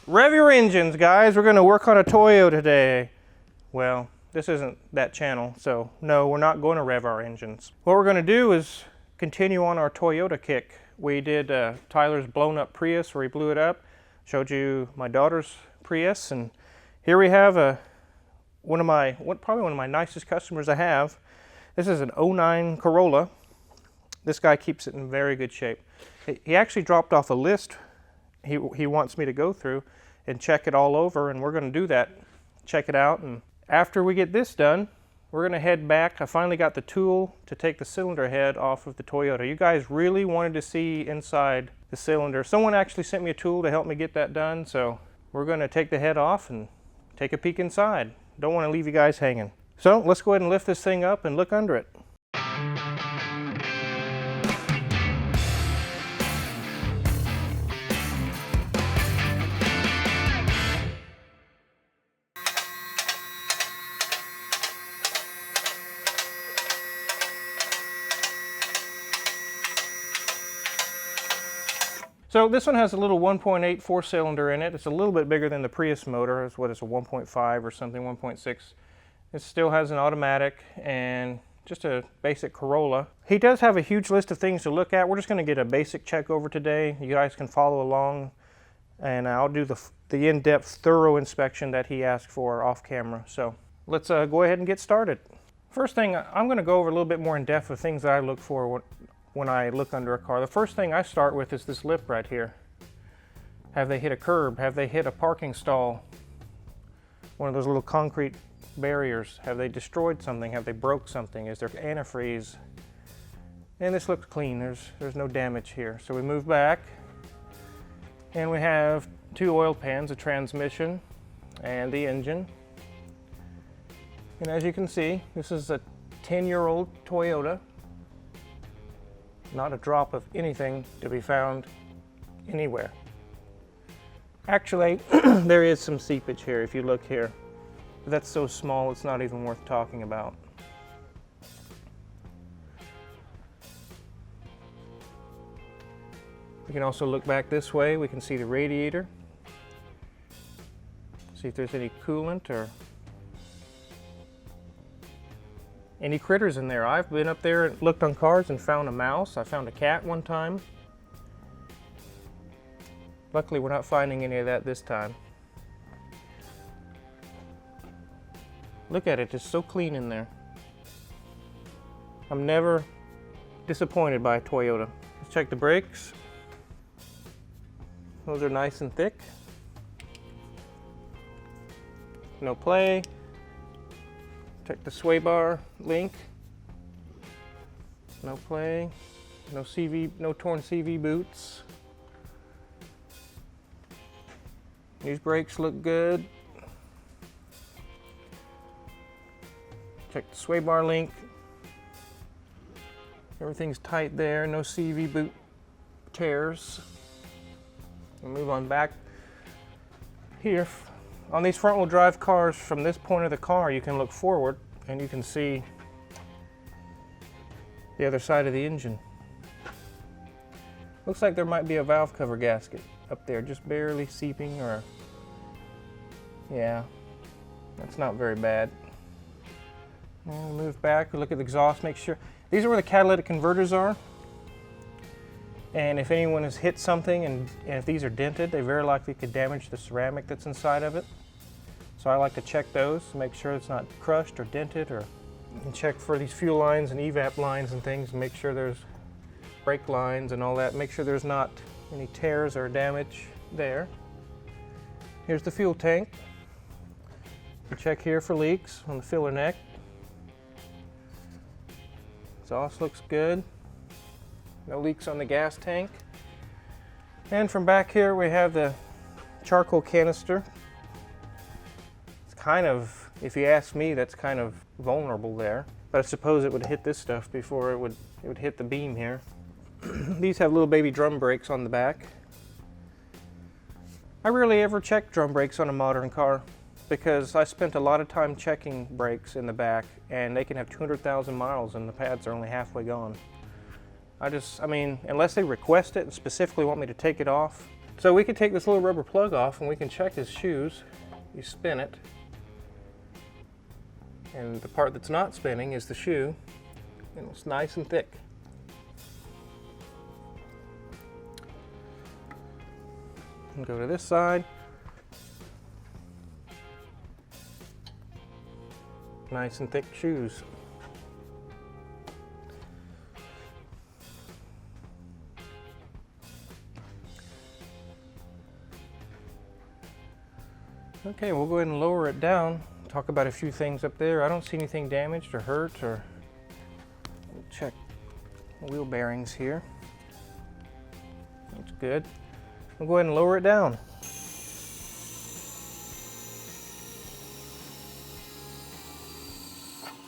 Rev your engines, guys. We're going to work on a Toyota today. Well, this isn't that channel, so no, we're not going to rev our engines. What we're going to do is continue on our Toyota kick. We did Tyler's blown up Prius where he blew it up. Showed you my daughter's Prius, and here we have probably one of my nicest customers I have. This is an 09 Corolla. This guy keeps it in very good shape. He actually dropped off a list he wants me to go through and check it all over, and we're going to do that. Check it out, and after we get this done, we're going to head back. I finally got the tool to take the cylinder head off of the Toyota. You guys really wanted to see inside the cylinder. Someone actually sent me a tool to help me get that done, so we're going to take the head off and take a peek inside. Don't want to leave you guys hanging. So let's go ahead and lift this thing up and look under it. So this one has a little 1.8 4-cylinder in it. It's a little bit bigger than the Prius motor. It's a 1.5 or something, 1.6. It still has an automatic and just a basic Corolla. He does have a huge list of things to look at. We're just going to get a basic check over today. You guys can follow along, and I'll do the in-depth, thorough inspection that he asked for off camera. So let's go ahead and get started. First thing, I'm going to go over a little bit more in depth of things that I look for when I look under a car. The first thing I start with is this lip right here. Have they hit a curb? Have they hit a parking stall? One of those little concrete barriers. Have they destroyed something? Have they broke something? Is there antifreeze? And this looks clean. There's no damage here. So we move back, and we have 2 oil pans, a transmission and the engine. And as you can see, this is a 10-year-old Toyota. Not a drop of anything to be found anywhere. Actually, there is some seepage here if you look here. But that's so small it's not even worth talking about. We can also look back this way. We can see the radiator. See if there's any coolant or any critters in there. I've been up there and looked on cars and found a mouse. I found a cat one time. Luckily, we're not finding any of that this time. Look at it, it's so clean in there. I'm never disappointed by a Toyota. Let's check the brakes. Those are nice and thick. No play. Check the sway bar link. No play. No torn CV boots. These brakes look good. Check the sway bar link. Everything's tight there. No CV boot tears. We'll move on back here. On these front-wheel drive cars, from this point of the car, you can look forward and you can see the other side of the engine. Looks like there might be a valve cover gasket up there, just barely seeping, or yeah, that's not very bad. And move back, look at the exhaust, make sure. These are where the catalytic converters are. And if anyone has hit something and if these are dented, they very likely could damage the ceramic that's inside of it. So I like to check those to make sure it's not crushed or dented, or you can check for these fuel lines and evap lines and things and make sure there's brake lines and all that. Make sure there's not any tears or damage there. Here's the fuel tank. You check here for leaks on the filler neck. Exhaust looks good. No leaks on the gas tank. And from back here we have the charcoal canister. It's kind of, if you ask me, that's kind of vulnerable there. But I suppose it would hit this stuff before it would hit the beam here. These have little baby drum brakes on the back. I rarely ever check drum brakes on a modern car because I spent a lot of time checking brakes in the back, and they can have 200,000 miles and the pads are only halfway gone. I mean, unless they request it and specifically want me to take it off, So we can take this little rubber plug off and we can check his shoes. You spin it, and the part that's not spinning is the shoe, and it's nice and thick. And go to this side. Nice and thick shoes. Okay, we'll go ahead and lower it down. Talk about a few things up there. I don't see anything damaged or hurt, or we'll check wheel bearings here. That's good. We'll go ahead and lower it down.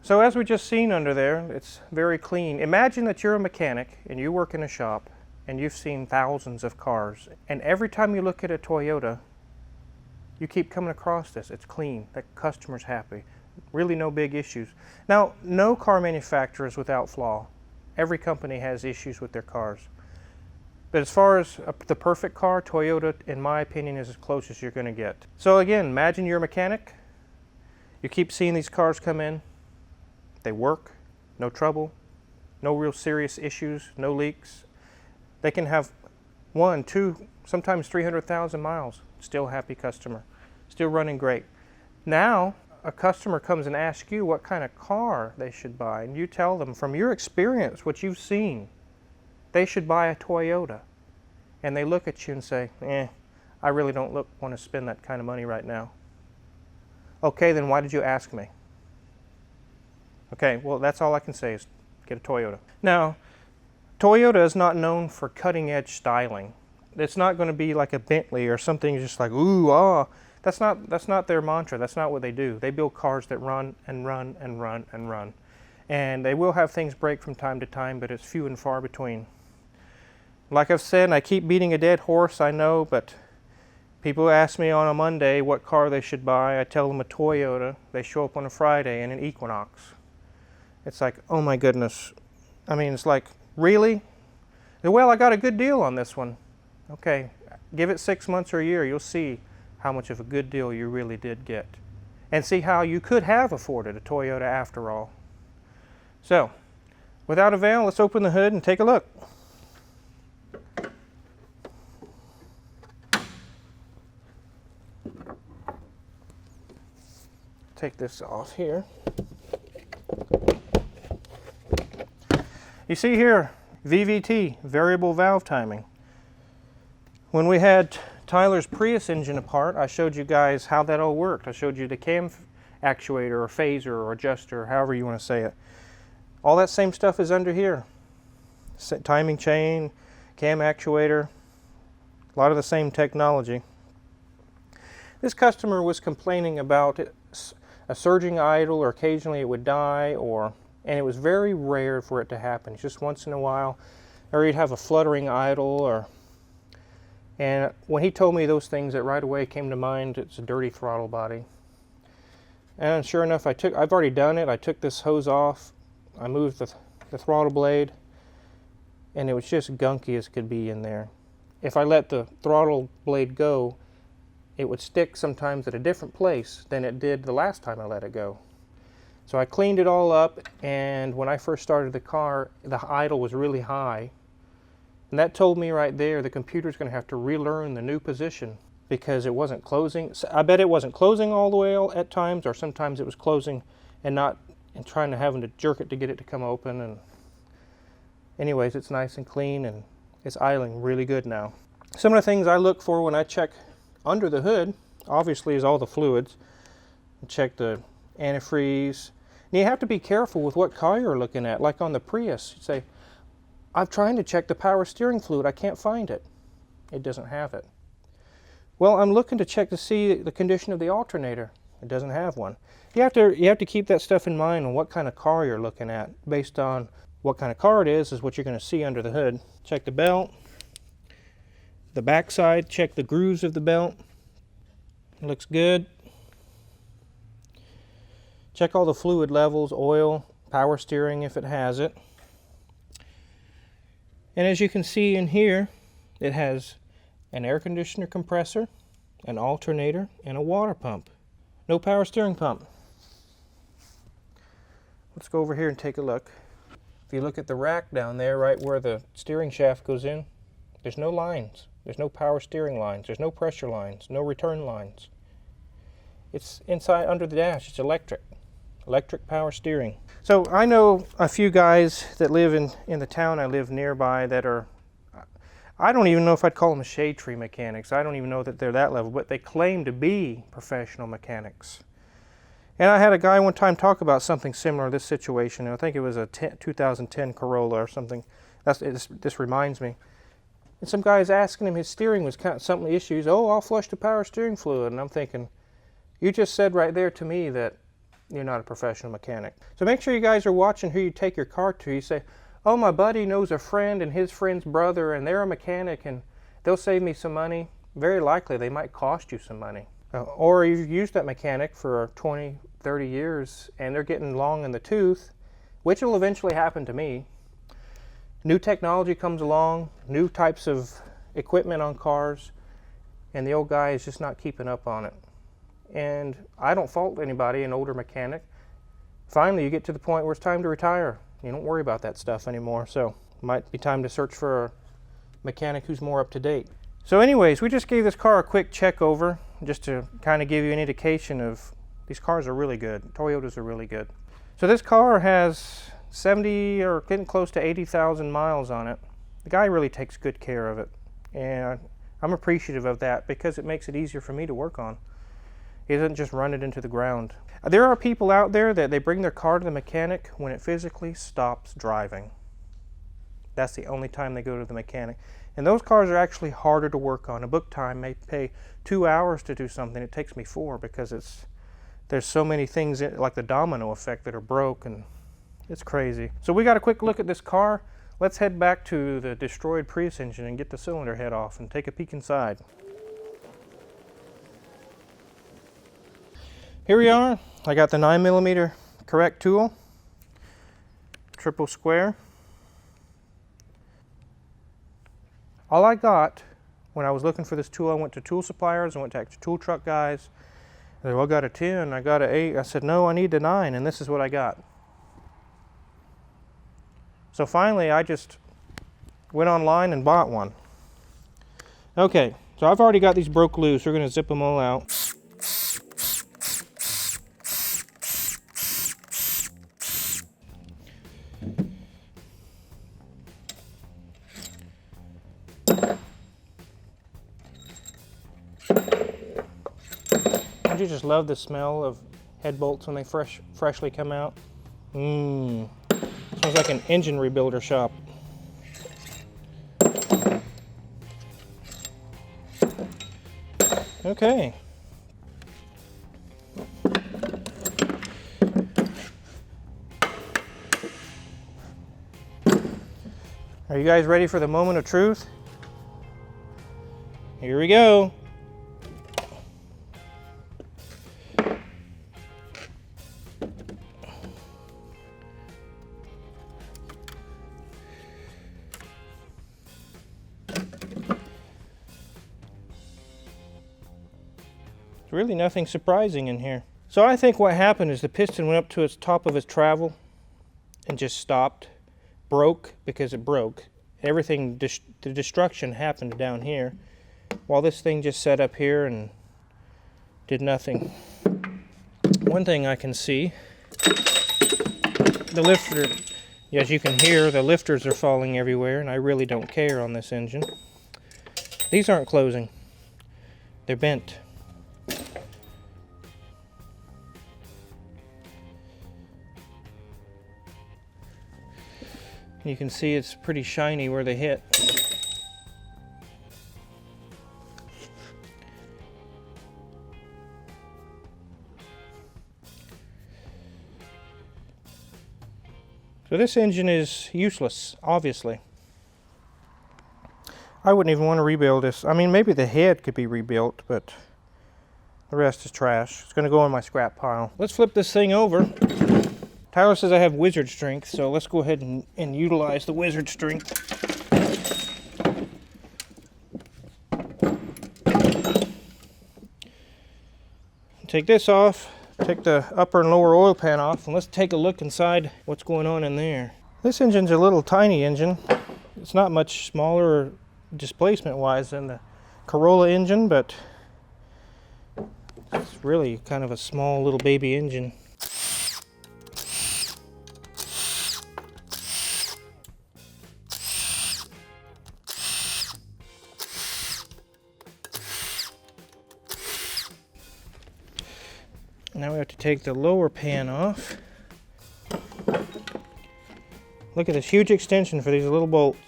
So as we just seen under there, it's very clean. Imagine that you're a mechanic and you work in a shop and you've seen thousands of cars, and every time you look at a Toyota, you keep coming across this. It's clean, the customer's happy, really no big issues. Now, no car manufacturer is without flaw. Every company has issues with their cars. But as far as the perfect car, Toyota, in my opinion, is as close as you're going to get. So again, imagine you're a mechanic. You keep seeing these cars come in. They work, no trouble, no real serious issues, no leaks. They can have 1, 2, sometimes 300,000 miles. Still happy customer, still running great. Now a customer comes and asks you what kind of car they should buy, and you tell them from your experience, what you've seen, they should buy a Toyota. And they look at you and say, I really don't want to spend that kind of money right now. Okay, then why did you ask me? Okay, well, that's all I can say is get a Toyota. Now, Toyota is not known for cutting edge styling. It's not going to be like a Bentley or something just like, ooh, ah. That's not their mantra. That's not what they do. They build cars that run and run and run and run. And they will have things break from time to time, but it's few and far between. Like I've said, and I keep beating a dead horse, I know, but people ask me on a Monday what car they should buy. I tell them a Toyota. They show up on a Friday in an Equinox. It's like, oh my goodness. I mean, it's like, really? Well, I got a good deal on this one. Okay, give it 6 months or a year, you'll see how much of a good deal you really did get. And see how you could have afforded a Toyota after all. So, without avail, let's open the hood and take a look. Take this off here. You see here, VVT, variable valve timing. When we had Tyler's Prius engine apart, I showed you guys how that all worked. I showed you the cam actuator or phaser or adjuster, however you want to say it. All that same stuff is under here. Timing chain, cam actuator, a lot of the same technology. This customer was complaining about a surging idle, or occasionally it would die, and it was very rare for it to happen. Just once in a while, or you'd have a fluttering idle, and when he told me those things, that right away came to mind, it's a dirty throttle body. And sure enough, I've already done it. I took this hose off, I moved the throttle blade, and it was just gunky as could be in there. If I let the throttle blade go, it would stick sometimes at a different place than it did the last time I let it go. So I cleaned it all up, and when I first started the car, the idle was really high. And that told me right there the computer's going to have to relearn the new position, because it wasn't closing. I bet it wasn't closing all the way at times, or sometimes it was closing and having to jerk it to get it to come open. And anyways, it's nice and clean, and it's idling really good now. Some of the things I look for when I check under the hood, obviously, is all the fluids. Check the antifreeze. And you have to be careful with what car you're looking at. Like on the Prius, you say, I'm trying to check the power steering fluid, I can't find it. It doesn't have it. Well, I'm looking to check to see the condition of the alternator. It doesn't have one. You have to keep that stuff in mind on what kind of car you're looking at. Based on what kind of car it is what you're going to see under the hood. Check the belt, the backside, check the grooves of the belt. It looks good. Check all the fluid levels, oil, power steering if it has it. And as you can see in here, it has an air conditioner compressor, an alternator, and a water pump. No power steering pump. Let's go over here and take a look. If you look at the rack down there, right where the steering shaft goes in, there's no lines. There's no power steering lines. There's no pressure lines, no return lines. It's inside under the dash. It's electric. Electric power steering. So I know a few guys that live in the town I live nearby that are, I don't even know if I'd call them shade tree mechanics. I don't even know that they're that level, but they claim to be professional mechanics. And I had a guy one time talk about something similar to this situation. I think it was a 2010 Corolla or something. This reminds me. And some guy's asking him, his steering was kind of something issues. Oh, I'll flush the power steering fluid. And I'm thinking, you just said right there to me that you're not a professional mechanic. So make sure you guys are watching who you take your car to. You say, oh, my buddy knows a friend and his friend's brother and they're a mechanic and they'll save me some money. Very likely they might cost you some money. Or you've used that mechanic for 20, 30 years and they're getting long in the tooth, which will eventually happen to me. New technology comes along, new types of equipment on cars, and the old guy is just not keeping up on it. And I don't fault anybody, an older mechanic. Finally, you get to the point where it's time to retire. You don't worry about that stuff anymore, so it might be time to search for a mechanic who's more up to date. So anyways, we just gave this car a quick check over, just to kind of give you an indication of these cars are really good. Toyotas are really good. So this car has 70 or getting close to 80,000 miles on it. The guy really takes good care of it, and I'm appreciative of that because it makes it easier for me to work on. He doesn't just run it into the ground. There are people out there that they bring their car to the mechanic when it physically stops driving. That's the only time they go to the mechanic. And those cars are actually harder to work on. A book time may pay 2 hours to do something. It takes me 4 because there's so many things like the domino effect that are broke, and it's crazy. So we got a quick look at this car. Let's head back to the destroyed Prius engine and get the cylinder head off and take a peek inside. Here we are. I got the 9mm correct tool, triple square. All I got when I was looking for this tool, I went to tool suppliers, I went to tool truck guys. They said, well, I got a 10, I got an 8. I said, no, I need the 9, and this is what I got. So finally, I just went online and bought one. Okay, so I've already got these broke loose. We're going to zip them all out. Don't you just love the smell of head bolts when they freshly come out? Smells like an engine rebuilder shop. Okay. Are you guys ready for the moment of truth? Here we go. Really nothing surprising in here. So I think what happened is the piston went up to its top of its travel and just stopped, broke because it broke. Everything, the destruction happened down here while this thing just sat up here and did nothing. One thing I can see, the lifter, as you can hear, the lifters are falling everywhere, and I really don't care on this engine. These aren't closing. They're bent. You can see it's pretty shiny where they hit. So this engine is useless, obviously. I wouldn't even want to rebuild this. I mean, maybe the head could be rebuilt, but the rest is trash. It's going to go in my scrap pile. Let's flip this thing over. Tyler says I have wizard strength, so let's go ahead and utilize the wizard strength. Take this off, take the upper and lower oil pan off, and let's take a look inside what's going on in there. This engine's a little tiny engine. It's not much smaller displacement wise than the Corolla engine, but it's really kind of a small little baby engine. Now we have to take the lower pan off. Look at this huge extension for these little bolts.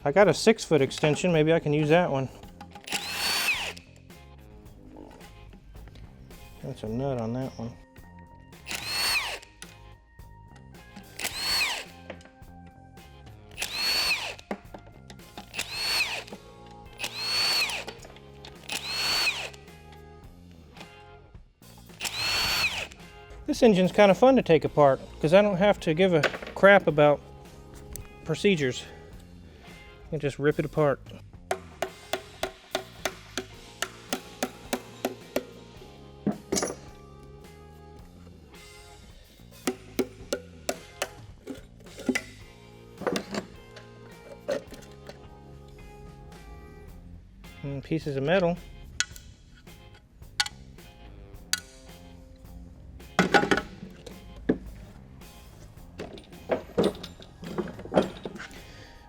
I got a 6-foot extension, maybe I can use that one. That's a nut on that one. This engine's kind of fun to take apart because I don't have to give a crap about procedures. I can just rip it apart. And pieces of metal.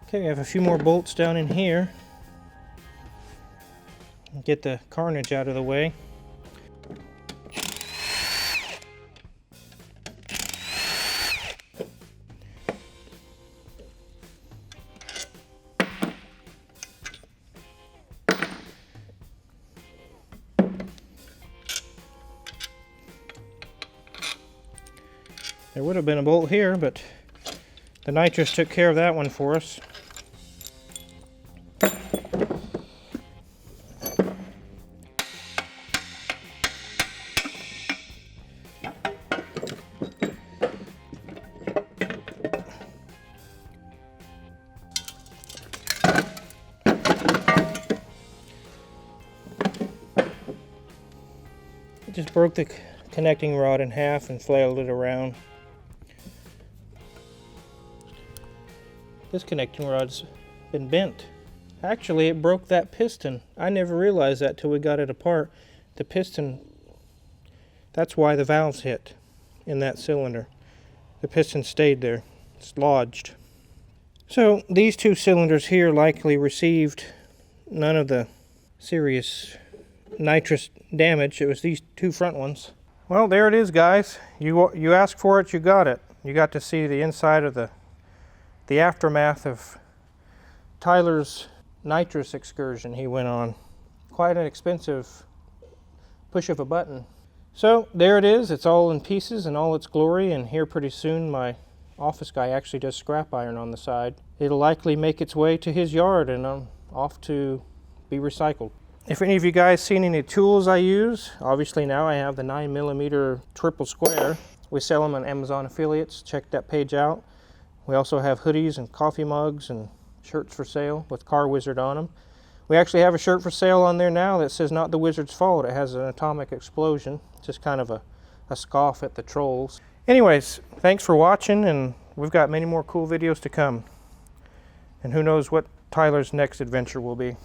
Okay, we have a few more bolts down in here. Get the carnage out of the way. There would have been a bolt here, but the nitrous took care of that one for us. It just broke the connecting rod in half and flailed it around. This connecting rod's been bent. Actually, it broke that piston. I never realized that till we got it apart. The piston, that's why the valves hit in that cylinder. The piston stayed there. It's lodged. So these two cylinders here likely received none of the serious nitrous damage. It was these two front ones. Well, there it is, guys. You asked for it, you got it. You got to see the inside of the aftermath of Tyler's nitrous excursion he went on. Quite an expensive push of a button. So there it is. It's all in pieces in all its glory, and here pretty soon my office guy actually does scrap iron on the side. It'll likely make its way to his yard and off to be recycled. If any of you guys seen any tools I use, obviously now I have the 9mm triple square. We sell them on Amazon affiliates. Check that page out. We also have hoodies and coffee mugs and shirts for sale with Car Wizard on them. We actually have a shirt for sale on there now that says "Not the Wizard's Fault." It has an atomic explosion. It's just kind of a scoff at the trolls. Anyways, thanks for watching, and we've got many more cool videos to come. And who knows what Tyler's next adventure will be.